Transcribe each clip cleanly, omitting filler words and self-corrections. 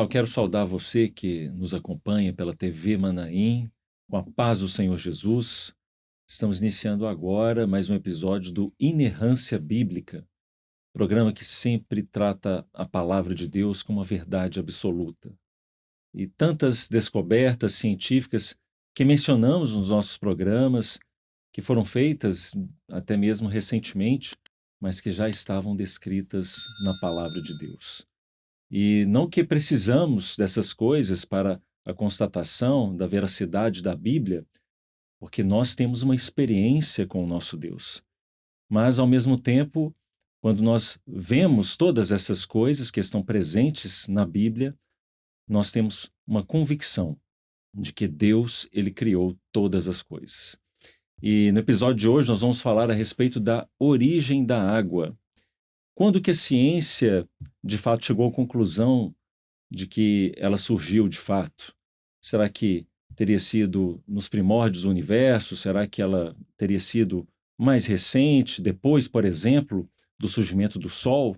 eu quero saudar você que nos acompanha pela TV Manaim, com a paz do Senhor Jesus. Estamos iniciando agora mais um episódio do Inerrância Bíblica, programa que sempre trata a palavra de Deus como uma verdade absoluta. E tantas descobertas científicas que mencionamos nos nossos programas, que foram feitas até mesmo recentemente, mas que já estavam descritas na palavra de Deus. E não que precisamos dessas coisas para a constatação da veracidade da Bíblia, porque nós temos uma experiência com o nosso Deus. Mas, ao mesmo tempo, quando nós vemos todas essas coisas que estão presentes na Bíblia, nós temos uma convicção de que Deus, ele criou todas as coisas. E no episódio de hoje nós vamos falar a respeito da origem da água. Quando que a ciência, de fato, chegou à conclusão de que ela surgiu de fato? Será que teria sido nos primórdios do universo? Será que ela teria sido mais recente, depois, por exemplo, do surgimento do Sol?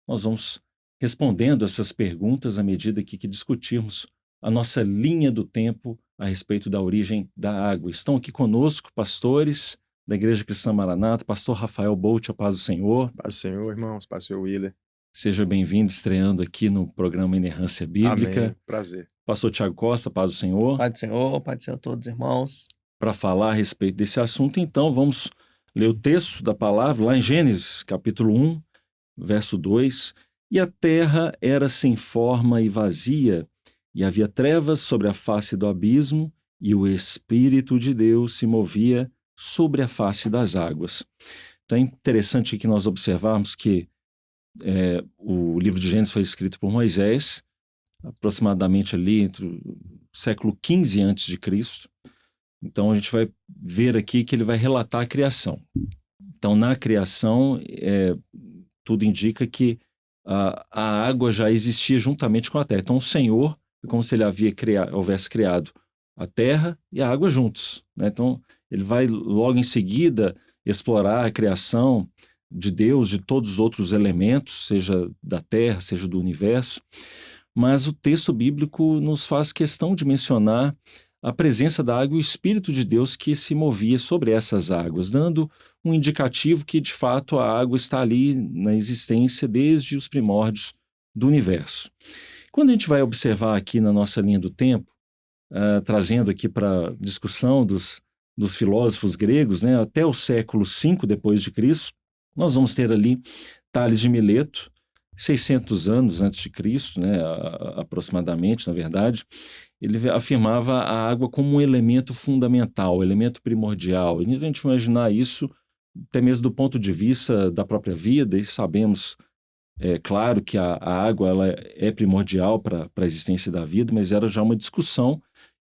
Nós vamos respondendo essas perguntas à medida que discutirmos a nossa linha do tempo a respeito da origem da água. Estão aqui conosco pastores da Igreja Cristã Maranata, pastor Rafael Bolt, a paz do Senhor. Paz do Senhor, irmãos, paz do Senhor, Willer. Seja bem-vindo, estreando aqui no programa Inerrância Bíblica. Amém, prazer. Pastor Tiago Costa, paz do Senhor. Paz do Senhor a todos, irmãos. Para falar a respeito desse assunto, então, vamos ler o texto da palavra lá em Gênesis, capítulo 1, verso 2. E a terra era sem forma e vazia, e havia trevas sobre a face do abismo, e o Espírito de Deus se movia sobre a face das águas. Então é interessante que nós observarmos que o livro de Gênesis foi escrito por Moisés, aproximadamente ali entre o século XV a.C. Então a gente vai ver aqui que ele vai relatar a criação. Então na criação, tudo indica que a água já existia juntamente com a terra. Então o Senhor é como se ele houvesse criado a terra e a água juntos, né? Então ele vai logo em seguida explorar a criação de Deus, de todos os outros elementos, seja da terra, seja do universo. Mas o texto bíblico nos faz questão de mencionar a presença da água e o Espírito de Deus que se movia sobre essas águas, dando um indicativo que, de fato, a água está ali na existência desde os primórdios do universo. Quando a gente vai observar aqui na nossa linha do tempo, trazendo aqui para discussão dos filósofos gregos, né, até o século V depois de Cristo, nós vamos ter ali Tales de Mileto, 600 anos antes de Cristo, né, aproximadamente, na verdade. Ele afirmava a água como um elemento fundamental, elemento primordial. E a gente vai imaginar isso até mesmo do ponto de vista da própria vida, e sabemos, claro, que a água ela é primordial para a existência da vida, mas era já uma discussão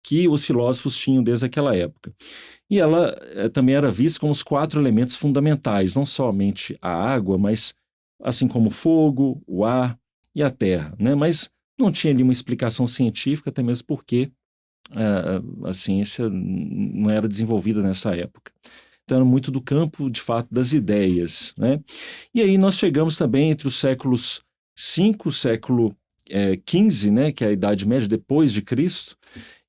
que os filósofos tinham desde aquela época. E ela também era vista como os 4 elementos fundamentais, não somente a água, mas assim como o fogo, o ar e a terra, né? Mas não tinha ali uma explicação científica, até mesmo porque a ciência não era desenvolvida nessa época. Então era muito do campo, de fato, das ideias, né? E aí nós chegamos também entre os séculos V, século XV, né, que é a Idade Média depois de Cristo,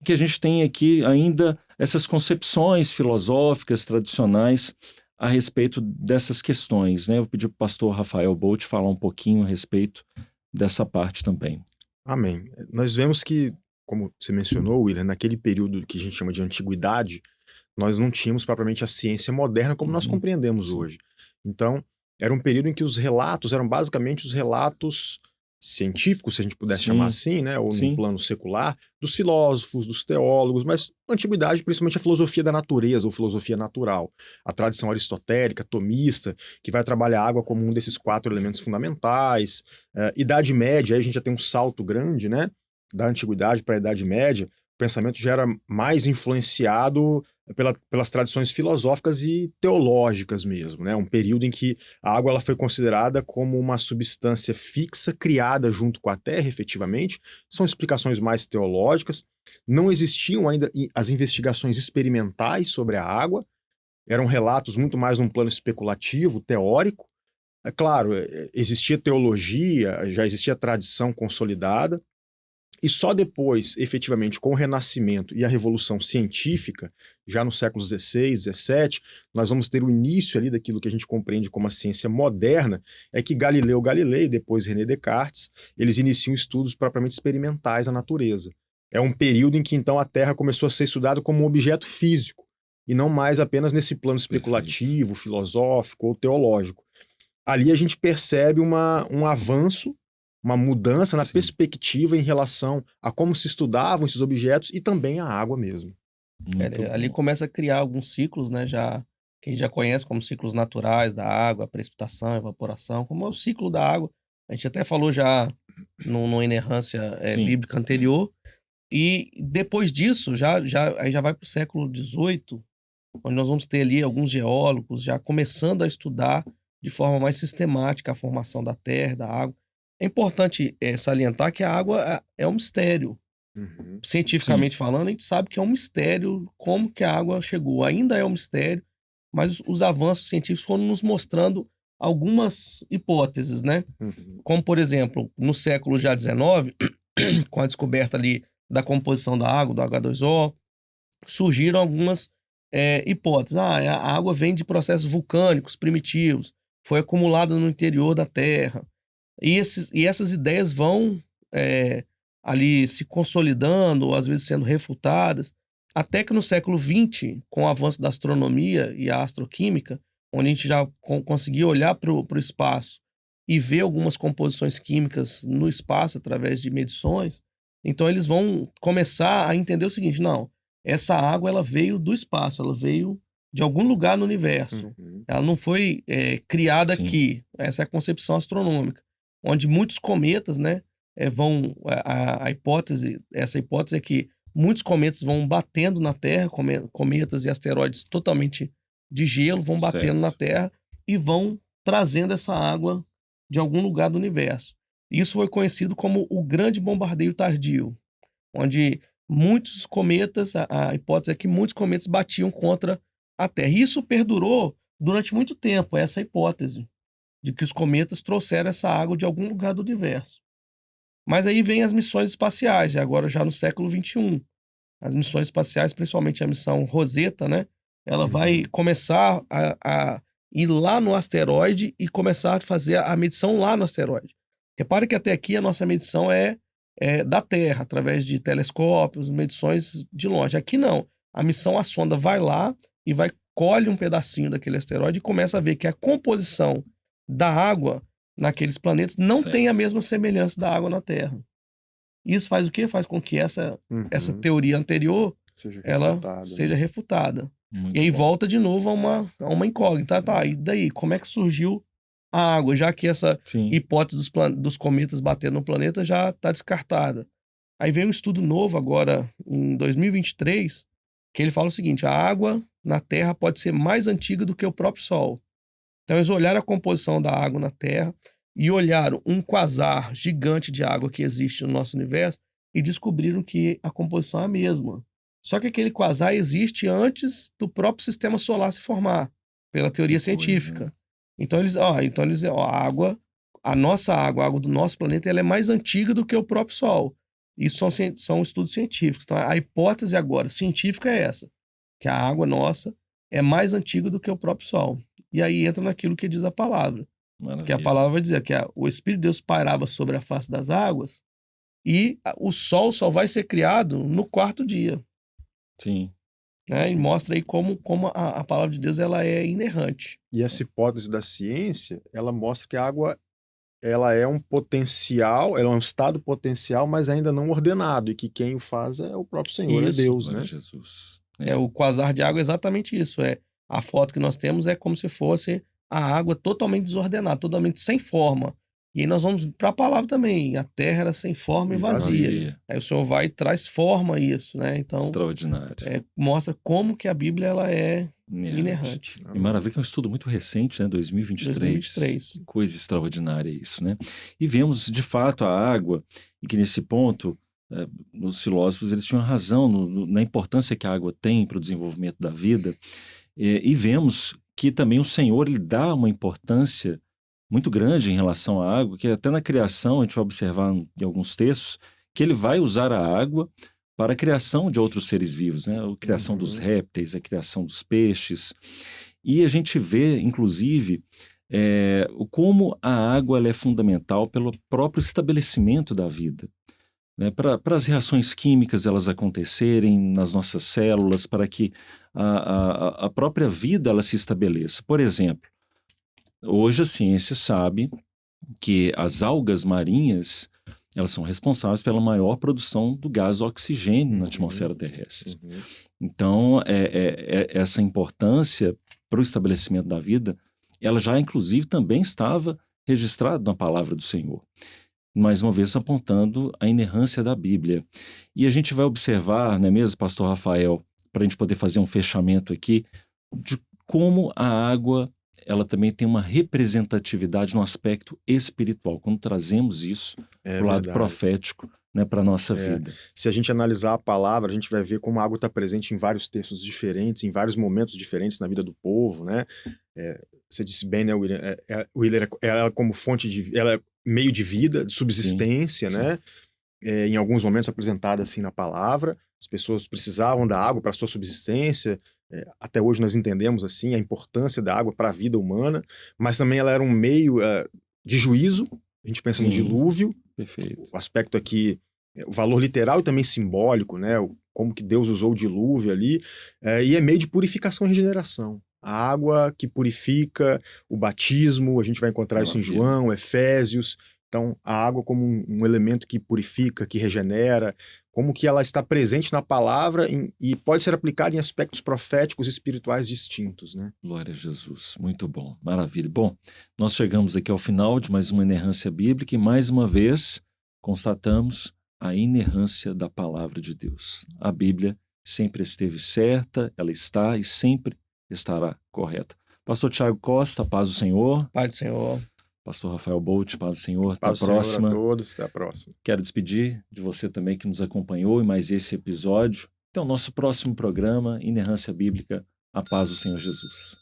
que a gente tem aqui ainda essas concepções filosóficas tradicionais a respeito dessas questões, né? Eu vou pedir para o pastor Rafael Bolt falar um pouquinho a respeito dessa parte também. Amém. Nós vemos que, como você mencionou, William, naquele período que a gente chama de antiguidade, nós não tínhamos propriamente a ciência moderna como nós compreendemos hoje. Então, era um período em que os relatos eram basicamente os relatos científicos, se a gente pudesse chamar assim, né, ou no plano secular, dos filósofos, dos teólogos, mas na antiguidade, principalmente a filosofia da natureza, ou filosofia natural, a tradição aristotélica, tomista, que vai trabalhar a água como um desses 4 elementos fundamentais. Idade Média, aí a gente já tem um salto grande, né, da antiguidade para a Idade Média. O pensamento já era mais influenciado pelas tradições filosóficas e teológicas mesmo, né? Um período em que a água ela foi considerada como uma substância fixa criada junto com a terra, efetivamente. São explicações mais teológicas. Não existiam ainda as investigações experimentais sobre a água. Eram relatos muito mais num plano especulativo, teórico. É claro, existia teologia, já existia tradição consolidada, E só depois, efetivamente, com o Renascimento e a Revolução Científica, já nos séculos XVI, XVII, nós vamos ter o início ali daquilo que a gente compreende como a ciência moderna, é que Galileu Galilei, depois René Descartes, eles iniciam estudos propriamente experimentais da natureza. É um período em que, então, a Terra começou a ser estudada como um objeto físico, e não mais apenas nesse plano especulativo, filosófico ou teológico. Ali a gente percebe um avanço, uma mudança na perspectiva em relação a como se estudavam esses objetos e também a água mesmo. Ali começa a criar alguns ciclos, né, que a gente já conhece como ciclos naturais da água, precipitação, evaporação, como é o ciclo da água. A gente até falou já numa inerrância bíblica anterior. E depois disso, aí já vai para o século XVIII, onde nós vamos ter ali alguns geólogos já começando a estudar de forma mais sistemática a formação da terra, da água. É importante salientar que a água é um mistério. Uhum. Cientificamente falando, a gente sabe que é um mistério como que a água chegou. Ainda é um mistério, mas os avanços científicos foram nos mostrando algumas hipóteses, né? Uhum. Como, por exemplo, no século já XIX, com a descoberta ali da composição da água, do H2O, surgiram algumas hipóteses. A água vem de processos vulcânicos primitivos, foi acumulada no interior da Terra. E essas ideias vão ali se consolidando, ou às vezes sendo refutadas, até que no século XX, com o avanço da astronomia e a astroquímica, onde a gente já conseguia olhar para o espaço e ver algumas composições químicas no espaço através de medições, então eles vão começar a entender o seguinte: não, essa água ela veio do espaço, ela veio de algum lugar no universo. Uhum. Ela não foi criada aqui. Essa é a concepção astronômica, onde muitos cometas, né, essa hipótese é que muitos cometas vão batendo na Terra, cometas e asteroides totalmente de gelo, vão batendo na Terra e vão trazendo essa água de algum lugar do universo. Isso foi conhecido como o Grande Bombardeio Tardio, onde muitos cometas, a hipótese é que muitos cometas batiam contra a Terra. E isso perdurou durante muito tempo, essa hipótese de que os cometas trouxeram essa água de algum lugar do universo. Mas aí vem as missões espaciais, e agora já no século XXI. As missões espaciais, principalmente a missão Rosetta, né? Ela vai começar a ir lá no asteroide e começar a fazer a medição lá no asteroide. Repare que até aqui a nossa medição é da Terra, através de telescópios, medições de longe. Aqui não. A sonda vai lá e colhe um pedacinho daquele asteroide e começa a ver que a composição da água naqueles planetas não tem a mesma semelhança da água na Terra. Isso faz o quê? Faz com que essa teoria anterior seja refutada. Muito e aí bom. volta de novo a uma incógnita. Tá, e daí? Como é que surgiu a água? Já que essa hipótese dos cometas batendo no planeta já está descartada. Aí vem um estudo novo agora, em 2023, que ele fala o seguinte: a água na Terra pode ser mais antiga do que o próprio Sol. Então eles olharam a composição da água na Terra e olharam um quasar gigante de água que existe no nosso universo e descobriram que a composição é a mesma. Só que aquele quasar existe antes do próprio sistema solar se formar, pela teoria científica. Então a nossa água, a água do nosso planeta, ela é mais antiga do que o próprio Sol. Isso são estudos científicos. Então a hipótese agora científica é essa, que a água nossa é mais antiga do que o próprio Sol. E aí entra naquilo que diz a palavra. Maravilha. Que a palavra vai dizer que o Espírito de Deus pairava sobre a face das águas e o sol só vai ser criado no quarto dia. Sim. Né? E mostra aí como a palavra de Deus ela é inerrante. E essa hipótese da ciência, ela mostra que a água ela é um potencial, ela é um estado potencial, mas ainda não ordenado, e que quem o faz é o próprio Senhor, Isso. é Deus, Glória né? a Jesus. O quasar de água é exatamente isso. A foto que nós temos é como se fosse a água totalmente desordenada, totalmente sem forma. E aí nós vamos para a palavra também. A terra era sem forma e vazia. Aí o Senhor vai e traz forma a isso, né? Então, extraordinário. Mostra como que a Bíblia ela é inerrante. E maravilha que é um estudo muito recente, né? 2023. Coisa extraordinária isso, né? E vemos, de fato, a água, e que nesse ponto, os filósofos eles tinham razão na importância que a água tem para o desenvolvimento da vida. E vemos que também o Senhor ele dá uma importância muito grande em relação à água, que até na criação, a gente vai observar em alguns textos, que ele vai usar a água para a criação de outros seres vivos, né? A criação dos répteis, a criação dos peixes. E a gente vê, inclusive, como a água ela é fundamental pelo próprio estabelecimento da vida, né? Para as reações químicas elas acontecerem nas nossas células, para que a própria vida ela se estabeleça. Por exemplo, hoje a ciência sabe que as algas marinhas elas são responsáveis pela maior produção do gás oxigênio na atmosfera terrestre. Então, essa importância para o estabelecimento da vida, ela já inclusive também estava registrada na palavra do Senhor. Mais uma vez apontando a inerrância da Bíblia. E a gente vai observar, não é mesmo, pastor Rafael, para a gente poder fazer um fechamento aqui, de como a água ela também tem uma representatividade no aspecto espiritual, quando trazemos isso para o lado profético, né, para a nossa vida. Se a gente analisar a palavra, a gente vai ver como a água está presente em vários textos diferentes, em vários momentos diferentes na vida do povo, né? Você disse bem, né, William? Ela como fonte de... Ela é meio de vida, de subsistência, sim, né? Em alguns momentos apresentada assim na palavra. As pessoas precisavam da água para a sua subsistência. Até hoje nós entendemos assim a importância da água para a vida humana, mas também ela era um meio de juízo. A gente pensa no dilúvio. Perfeito. O aspecto aqui, o valor literal e também simbólico, né? Como que Deus usou o dilúvio ali. E é meio de purificação e regeneração. A água que purifica, o batismo, a gente vai encontrar isso em João, Efésios. Então, a água como um elemento que purifica, que regenera, como que ela está presente na palavra e pode ser aplicada em aspectos proféticos e espirituais distintos, né? Glória a Jesus, muito bom, maravilha. Bom, nós chegamos aqui ao final de mais uma inerrância bíblica e mais uma vez constatamos a inerrância da palavra de Deus. A Bíblia sempre esteve certa, ela está e sempre estará correta. Pastor Tiago Costa, paz do Senhor. Paz do Senhor. Pastor Rafael Bolt, paz do Senhor, até a próxima. próxima. Paz do Senhor a todos, até a próxima. Quero despedir de você também que nos acompanhou em mais esse episódio. Até o nosso próximo programa, Inerrância Bíblica, a paz do Senhor Jesus.